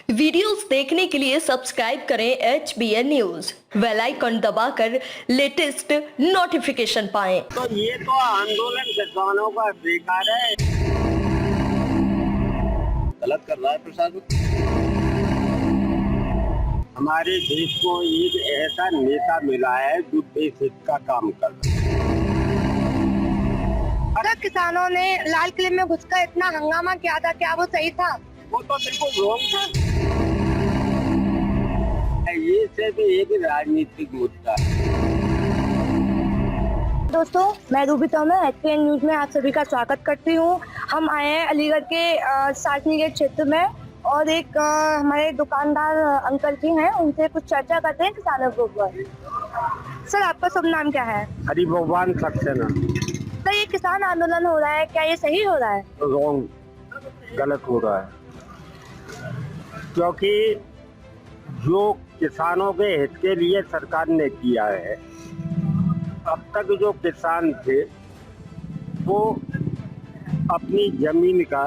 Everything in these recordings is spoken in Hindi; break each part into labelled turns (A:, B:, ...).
A: वीडियोस देखने के लिए सब्सक्राइब करें HBN न्यूज, बेल आइकन दबाकर लेटेस्ट नोटिफिकेशन पाएं।
B: तो ये तो आंदोलन किसानों का बेकार है,
C: गलत कर रहा है प्रशासन।
B: हमारे देश को एक ऐसा नेता मिला है जो देश हित का काम कर रहा है।
D: अगर किसानों ने लाल किले में घुसकर इतना हंगामा किया था, क्या वो सही था?
B: वो तो बिल्कुल रॉन्ग था। ये सिर्फ एक राजनीतिक मुद्दा है।
D: दोस्तों, मैं रूबी तोमर HBN न्यूज में आप सभी का स्वागत करती हूँ। हम आए हैं अलीगढ़ के सासनी गेट क्षेत्र में और एक हमारे दुकानदार अंकल जी हैं, उनसे कुछ चर्चा करते हैं किसानों के ऊपर। सर, आपका शुभ नाम क्या है?
B: हरि भगवान सक्सेना।
D: सर, ये किसान आंदोलन हो रहा है, क्या ये सही हो रहा है?
B: रॉन्ग, गलत हो रहा है, क्योंकि जो किसानों के हित के लिए सरकार ने किया है, अब तक जो किसान थे वो अपनी जमीन का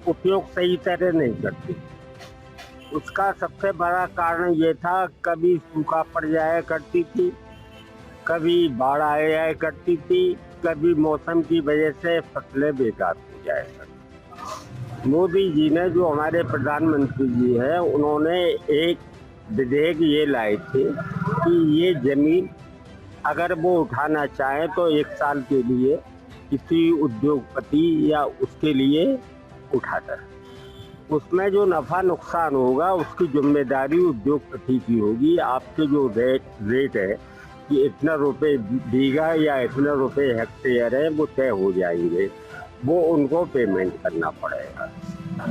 B: उपयोग सही तरह नहीं करते। उसका सबसे बड़ा कारण ये था, कभी सूखा पड़ जाया करती थी, कभी बाढ़ आ जाया करती थी, कभी मौसम की वजह से फसलें बेकार हो जाया करती। मोदी जी ने, जो हमारे प्रधानमंत्री जी हैं, उन्होंने एक विधेयक ये लाए थे कि ये जमीन अगर वो उठाना चाहे तो 1 साल के लिए किसी उद्योगपति या उसके लिए उठा कर, उसमें जो नफा नुकसान होगा उसकी जिम्मेदारी उद्योगपति की होगी। आपके जो रेट है कि इतना रुपए बीघा या इतना रुपए हेक्टेयर है, वो तय हो जाएंगे, वो उनको पेमेंट करना पड़ेगा।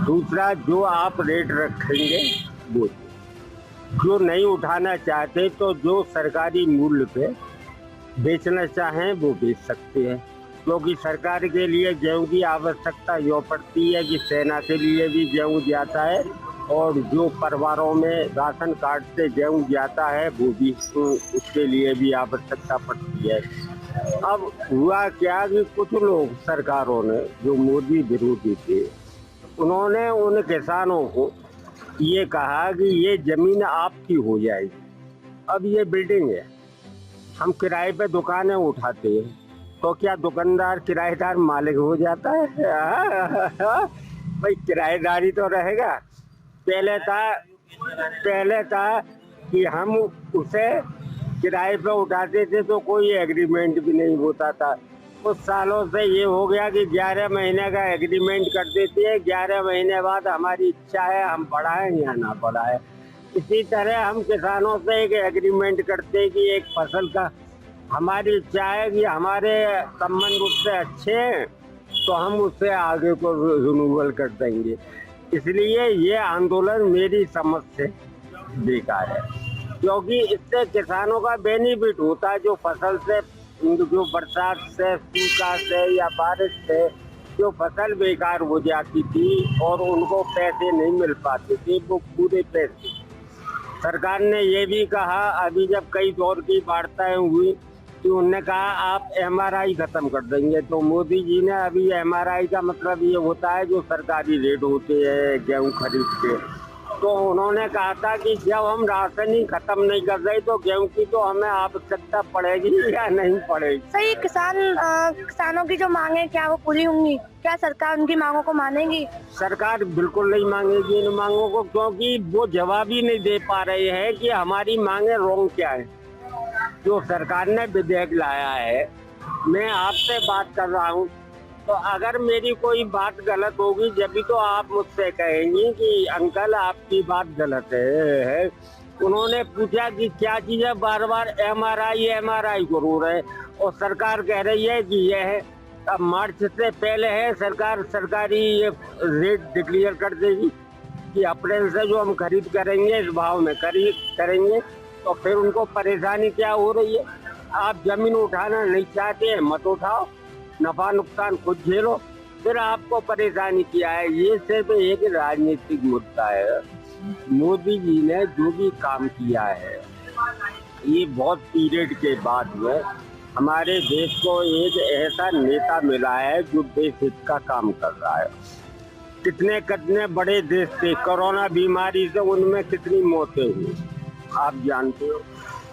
B: दूसरा, जो आप रेट रखेंगे वो, जो नहीं उठाना चाहते तो जो सरकारी मूल्य पे बेचना चाहें वो बेच सकते हैं, क्योंकि सरकार के लिए गेहूं की आवश्यकता यो पड़ती है कि सेना के लिए भी गेहूं जाता है और जो परिवारों में राशन कार्ड से गेहूं जाता है वो भी उसके लिए भी आवश्यकता पड़ती है। अब हुआ क्या कि कुछ लोग, सरकारों ने, जो मोदी विरोधी थे, उन्होंने उन किसानों को ये कहा कि ये जमीन आपकी हो जाएगी। अब ये बिल्डिंग है, हम किराए पे दुकानें उठाते हैं, तो क्या दुकानदार किराएदार मालिक हो जाता है? भाई, किराएदारी तो रहेगा। पहले था कि हम उसे किराए पे उठाते थे तो कोई एग्रीमेंट भी नहीं होता था। कुछ सालों से ये हो गया कि 11 महीने का एग्रीमेंट कर देते हैं, 11 महीने बाद हमारी इच्छा है हम बढ़ाएं या ना बढ़ाएं। इसी तरह हम किसानों से एक एग्रीमेंट करते हैं कि एक फसल का हमारी इच्छा है कि हमारे संबंध उससे अच्छे हैं तो हम उससे आगे को रिन्यूअल कर देंगे। इसलिए ये आंदोलन मेरी समझ से बेकार है, क्योंकि इससे किसानों का बेनिफिट होता है। जो फसल से, जो बरसात से, सूखा से या बारिश से जो फसल बेकार हो जाती थी और उनको पैसे नहीं मिल पाते थे, वो पूरे पैसे सरकार ने ये भी कहा, अभी जब कई दौर की वार्ताएं हुई तो उन्होंने कहा आप MRI खत्म कर देंगे। तो मोदी जी ने, अभी MRI का मतलब ये होता है जो सरकारी रेट होते हैं गेहूं खरीद के, तो उन्होंने कहा था कि जब हम राशन ही खत्म नहीं कर रहे तो गेहूं की तो हमें आवश्यकता पड़ेगी या नहीं पड़ेगी।
D: सही, किसानों की जो मांगे क्या वो पूरी होंगी? क्या सरकार उनकी मांगों को मानेगी?
B: सरकार बिल्कुल नहीं मांगेगी इन मांगों को, क्योंकि वो जवाब ही नहीं दे पा रहे हैं कि हमारी मांगे रॉन्ग क्या है। जो सरकार ने विधेयक लाया है, मैं आपसे बात कर रहा हूँ, तो अगर मेरी कोई बात गलत होगी जब भी तो आप मुझसे कहेंगी कि अंकल आपकी बात गलत है। उन्होंने पूछा कि क्या चीज़ है, बार बार MRI को रो रहे, और सरकार कह रही है कि यह है, अब मार्च से पहले है, सरकार सरकारी ये रेट डिक्लेयर कर देगी कि अप्रैल से जो हम खरीद करेंगे इस भाव में खरीद करेंगे। तो फिर उनको परेशानी क्या हो रही है? आप जमीन उठाना नहीं चाहते हैं, मत उठाओ, नफा नुकसान खुद झेलो, फिर आपको परेशानी क्या है? ये सिर्फ एक राजनीतिक मुद्दा है। मोदी जी ने जो भी काम किया है, ये बहुत पीरियड के बाद में हमारे देश को एक ऐसा नेता मिला है जो देश हित का काम कर रहा है। कितने कितने बड़े देश थे, कोरोना बीमारी से उनमें कितनी मौतें हुई आप जानते हो।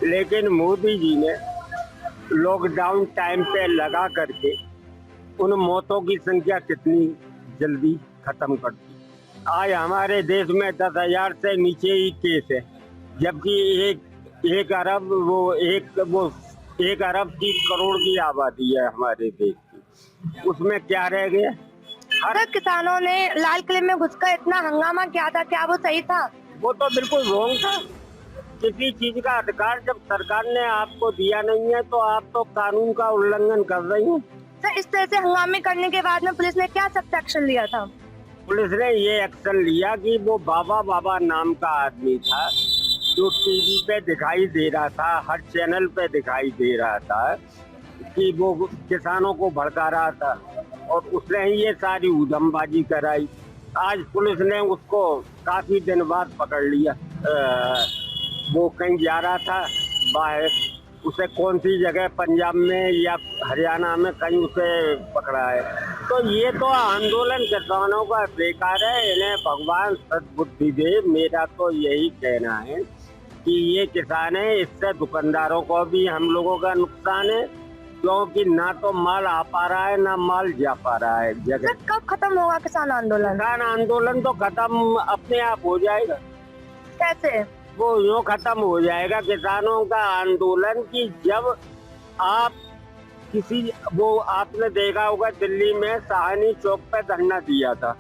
B: लेकिन मोदी जी ने लॉकडाउन टाइम पे लगा करके उन मौतों की संख्या कितनी जल्दी खत्म कर दी। आज हमारे देश में 10,000 से नीचे ही केस है, जबकि एक अरब 1 अरब 30 करोड़ की आबादी है हमारे देश की। उसमें क्या रह गया?
D: हर किसानों ने लाल किले में घुसकर इतना हंगामा किया था, क्या वो सही था?
B: वो तो बिल्कुल रॉन्ग था। किसी चीज का अधिकार जब सरकार ने आपको दिया नहीं है तो आप तो कानून का उल्लंघन कर रही हैं।
D: सर, इस तरह से हंगामे करने के बाद में पुलिस ने क्या सख्त एक्शन लिया था?
B: पुलिस ने ये एक्शन लिया कि वो बाबा नाम का आदमी था जो टीवी पे दिखाई दे रहा था, हर चैनल पे दिखाई दे रहा था कि वो किसानों को भड़का रहा था और उसने ही ये सारी उधमबाजी कराई। आज पुलिस ने उसको काफी दिन बाद पकड़ लिया। वो कहीं जा रहा था बाहर, उसे कौन सी जगह पंजाब में या हरियाणा में कहीं उसे पकड़ा है। तो ये तो आंदोलन किसानों का बेकार है, इन्हें भगवान सद्बुद्धि दे। मेरा तो यही कहना है कि ये किसान है, इससे दुकानदारों को भी हम लोगों का नुकसान है, क्योंकि ना तो माल आ पा रहा है ना माल जा पा रहा है जगह।
D: सर, कब खत्म होगा किसान आंदोलन?
B: किसान आंदोलन तो खत्म अपने आप हो जाएगा।
D: कैसे?
B: वो यूँ खत्म हो जाएगा किसानों का आंदोलन कि जब आप वो आपने देखा होगा दिल्ली में साहनी चौक पे धरना दिया था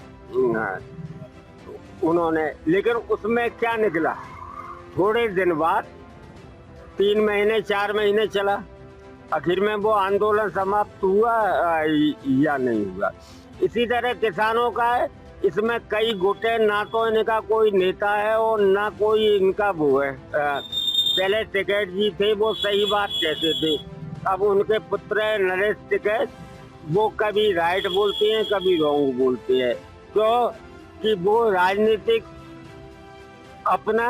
B: उन्होंने, लेकिन उसमें क्या निकला? थोड़े दिन बाद 3 महीने 4 महीने चला, आखिर में वो आंदोलन समाप्त हुआ या नहीं हुआ। इसी तरह किसानों का है, इसमें कई गुटे, ना तो इनका कोई नेता है और ना कोई इनका वो है। पहले टिकैत जी थे, वो सही बात कहते थे। अब उनके पुत्र है नरेश टिकैत, वो कभी राइट बोलते हैं कभी रॉन्ग बोलते हैं, क्योंकि वो राजनीतिक अपना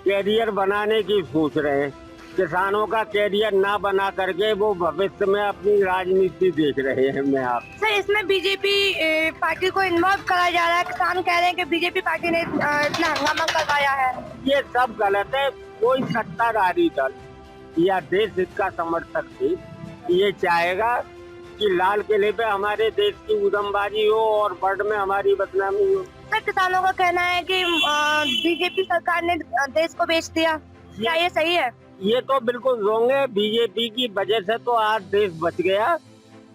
B: कैरियर बनाने की सोच रहे हैं। किसानों का कैरियर ना बना करके वो भविष्य में अपनी राजनीति देख रहे हैं। मैं आप
D: सर, इसमें बीजेपी पार्टी को इन्वॉल्व कराया जा रहा है। किसान कह रहे हैं कि बीजेपी पार्टी ने इतना हंगामा करवाया है।
B: ये सब गलत है। कोई सत्ताधारी दल या देश हित का समर्थक भी ये चाहेगा कि लाल किले पे हमारे देश की उधमबाजी हो और वर्ल्ड में हमारी बदनामी हो।
D: सर, किसानों का कहना है कि बीजेपी सरकार ने देश को बेच दिया, क्या ये सही है?
B: ये तो बिल्कुल रॉन्ग है। बीजेपी की वजह से तो आज देश बच गया,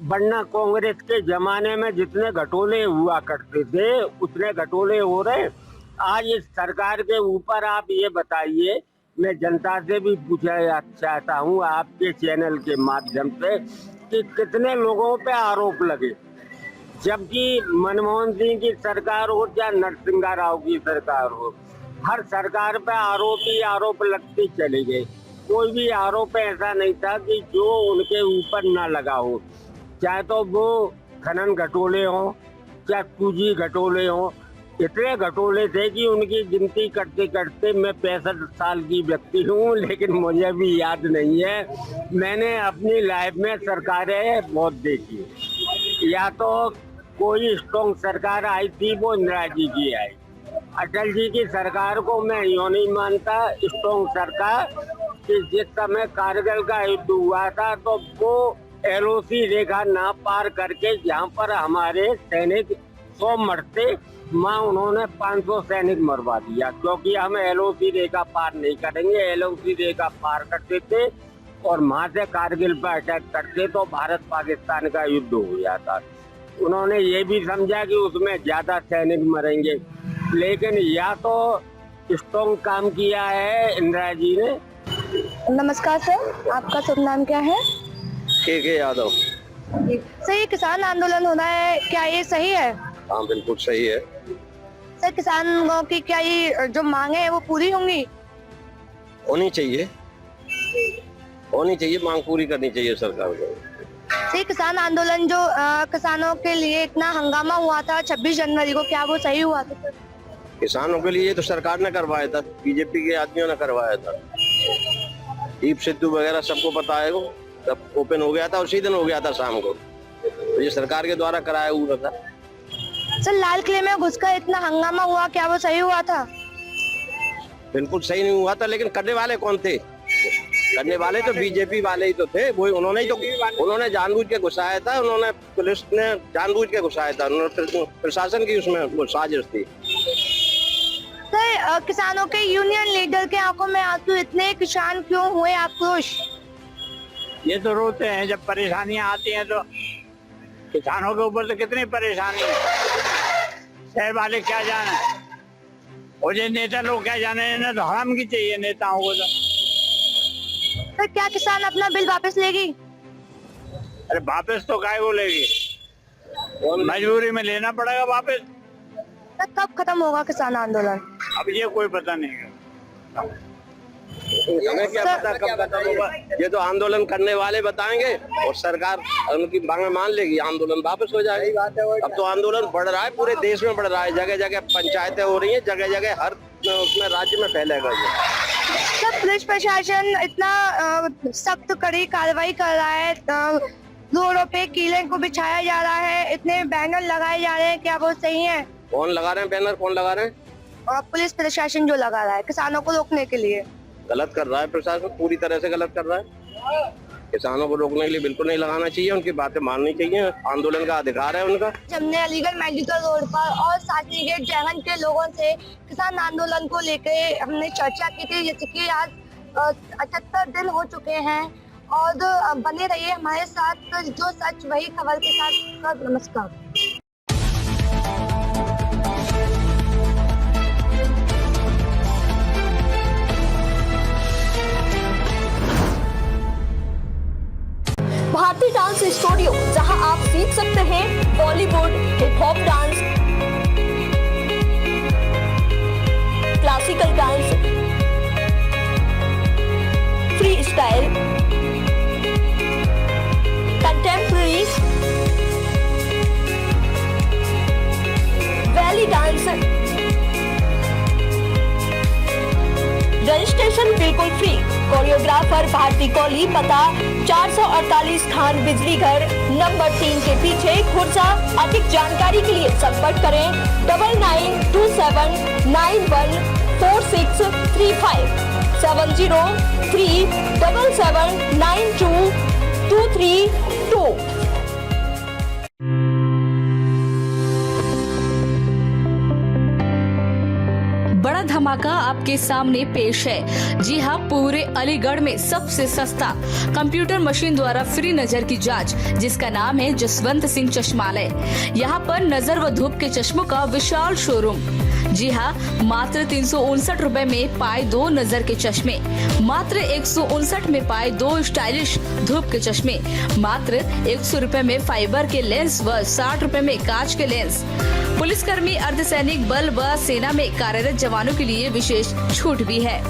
B: वरना कांग्रेस के जमाने में जितने घटोले हुआ करते थे उतने घटोले हो रहे। आज इस सरकार के ऊपर आप ये बताइए, मैं जनता से भी पूछना चाहता हूँ आपके चैनल के माध्यम से, कि कितने लोगों पे आरोप लगे, जबकि मनमोहन सिंह की सरकार हो या नरसिम्हा राव की सरकार हो, हर सरकार पे आरोप ही आरोप लगते चले गए। कोई भी आरोप ऐसा नहीं था कि जो उनके ऊपर ना लगा हो, चाहे तो वो खनन घटोले हो चाहे 2G घटोले हो। इतने घटोले थे कि उनकी गिनती करते करते मैं 65 साल की व्यक्ति हूँ, लेकिन मुझे भी याद नहीं है। मैंने अपनी लाइफ में सरकारें बहुत देखी। या तो कोई स्ट्रॉन्ग सरकार आई थी, वो इंदिरा जी की आई। अटल जी की सरकार को मैं यूँ नहीं मानता स्ट्रॉन्ग सरकार, कि जिस समय कारगिल का युद्ध हुआ था तो वो LOC रेखा ना पार करके जहाँ पर हमारे सैनिक 100 मरते, वहाँ उन्होंने 500 सैनिक मरवा दिया, क्योंकि हम LOC रेखा पार नहीं करेंगे। LOC रेखा पार करते थे और वहाँ से कारगिल पर अटैक करते तो भारत पाकिस्तान का युद्ध हो जाता। उन्होंने ये भी समझा कि उसमें ज्यादा सैनिक मरेंगे, लेकिन या तो स्ट्रॉन्ग काम किया है इंदिरा जी ने।
D: नमस्कार सर, आपका शुभ नाम क्या है?
C: के यादव।
D: सर, ये किसान आंदोलन होना है, क्या ये सही है?
C: हाँ, बिल्कुल सही है।
D: सर, किसानों की क्या ये जो मांगे है वो पूरी होंगी?
C: होनी चाहिए, मांग पूरी करनी चाहिए सरकार को।
D: सर, किसान आंदोलन जो किसानों के लिए इतना हंगामा हुआ था 26 जनवरी को, क्या वो सही हुआ था?
C: किसानों के लिए तो सरकार ने करवाया था, बीजेपी के आदमियों ने करवाया था। दीप सिद्धू वगैरह सबको पता है, वो सब ओपन हो गया था, उसी दिन हो गया था शाम को। तो ये सरकार के द्वारा कराया हुआ था।
D: सर लाल किले में घुसकर इतना हंगामा हुआ, क्या वो सही हुआ था?
C: बिल्कुल सही नहीं हुआ था, लेकिन करने वाले कौन थे? करने वाले तो बीजेपी वाले ही तो थे। वो उन्होंने जानबूझ के घुसाया था, उन्होंने पुलिस ने जानबूझ के घुसाया था, प्रशासन की उसमें वो साजिश थी।
D: सर किसानों के यूनियन लीडर के आंखों में आंसू, इतने किसान क्यों हुए आक्रोश?
E: ये तो रोते हैं जब परेशानियां आती हैं, तो किसानों के ऊपर तो कितनी परेशानी है, शहर वाले क्या जाने और ये नेता लोग क्या जाने, इन्हें तो हराम की चाहिए नेताओं को तो।
D: सर क्या किसान अपना बिल वापस लेगी?
E: अरे वापस तो काय को लेगी, मजबूरी में लेना पड़ेगा वापस।
D: सर कब खत्म होगा किसान आंदोलन?
E: अब ये कोई पता नहीं है,
C: हमें क्या पता कब खत्म होगा। ये तो आंदोलन करने वाले बताएंगे और सरकार उनकी मांग मान लेगी, आंदोलन वापस हो जाएगा। अब तो आंदोलन बढ़ रहा है, पूरे देश में बढ़ रहा है, जगह जगह पंचायतें हो रही हैं, जगह जगह हर उसमें राज्य में फैलेगा ये।
D: सर पुलिस प्रशासन इतना सख्त कड़ी कार्रवाई कर रहा है, रोडों पे कीले को बिछाया जा रहा है, इतने बैनर लगाए जा रहे हैं, क्या वो सही है?
C: कौन लगा रहे हैं बैनर, कौन लगा रहे हैं?
D: और पुलिस प्रशासन जो लगा रहा है किसानों को रोकने के लिए।
C: गलत कर रहा है प्रशासन, पूरी तरह से गलत कर रहा है। किसानों को रोकने के लिए बिल्कुल नहीं लगाना चाहिए, उनकी बातें माननी चाहिए, आंदोलन का अधिकार है उनका।
D: हमने अलीगढ़ मेडिकल रोड पर और शास्त्री गेट जयगंज के लोगों से किसान आंदोलन को लेकर हमने चर्चा की थी, जैसे कि आज 78 दिन हो चुके हैं। और बने रहिए हमारे साथ, जो सच वही खबर के साथ। नमस्कार।
A: भारतीय डांस स्टूडियो, जहां आप सीख सकते हैं Bollywood, hip hop dance, classical dance, free style, contemporary, valley dance. Registration बिल्कुल फ्री। कोरियोग्राफर भारती कोहली, पता 448 खान बिजली घर नंबर 3 के पीछे, खुर्जा। अधिक जानकारी के लिए संपर्क करें 9927914635 7037792232।
F: बड़ा धमाका आपके सामने पेश है। जी हाँ, पूरे अलीगढ़ में सबसे सस्ता कंप्यूटर मशीन द्वारा फ्री नजर की जांच, जिसका नाम है जसवंत सिंह चश्मालय। यहाँ पर नजर व धूप के चश्मों का विशाल शोरूम। जी हाँ, मात्र 359 रुपए में पाए 2 नजर के चश्मे, मात्र 159 में पाए 2 स्टाइलिश धूप के चश्मे, मात्र 100 रुपए में फाइबर के लेंस व 60 रुपए में कांच के लेंस। पुलिसकर्मी, अर्धसैनिक बल व सेना में कार्यरत जवानों के लिए विशेष छूट भी है।